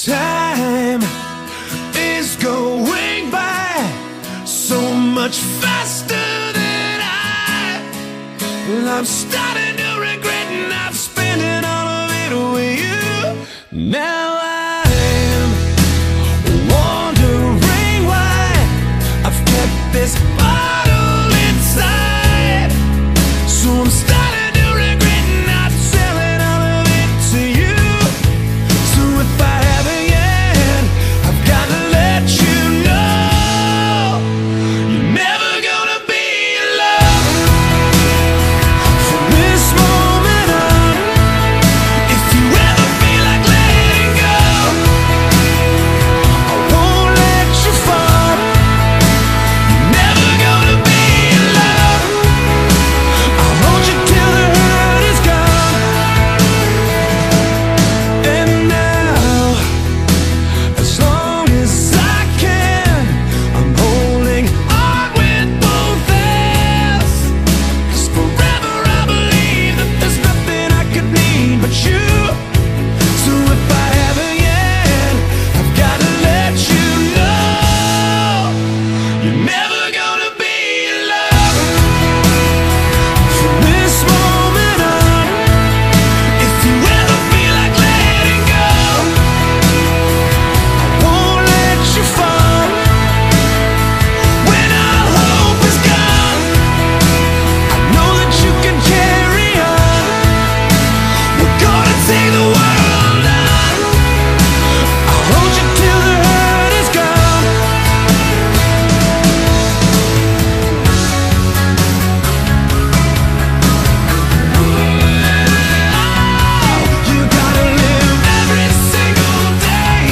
Time is going by so much faster than I'm starting to regret not spending all of it with you. Now I'm wondering why I've kept this bottle inside. So I'm starting to regret not selling all of it to you. So if I haven't yet, I've got to let you know you're never gonna be alone from this moment on. If you ever feel like letting go, I won't let you fall. You're never gonna be alone. I'll hold you till the hurt is gone. And now, as long as I can, I'm holding on with both hands. 'Cause forever I believe that there's nothing I could need but you. So if I haven't yet, I've got to let you know you're never gonna be alone from this moment on. If you ever feel like letting go, I won't let you fall. When all hope is gone, I know that you can carry on. We're gonna take the world on. I'll hold you till the hurt is gone. You gotta live every single day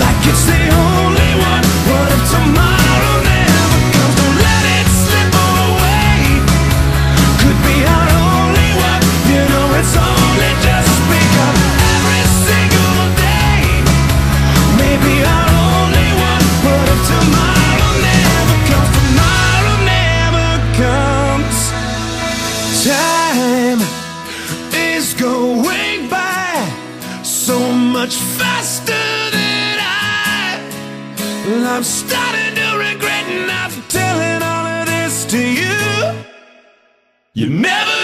like it's the only one. What if tomorrow never comes? Don't let it slip away. Could be our only one. You know it's only just begun. Every single day, maybe our only one. What if tomorrow never comes? Tomorrow never comes. Time is going by so much faster than I'm starting to regret not telling all of this to you. You never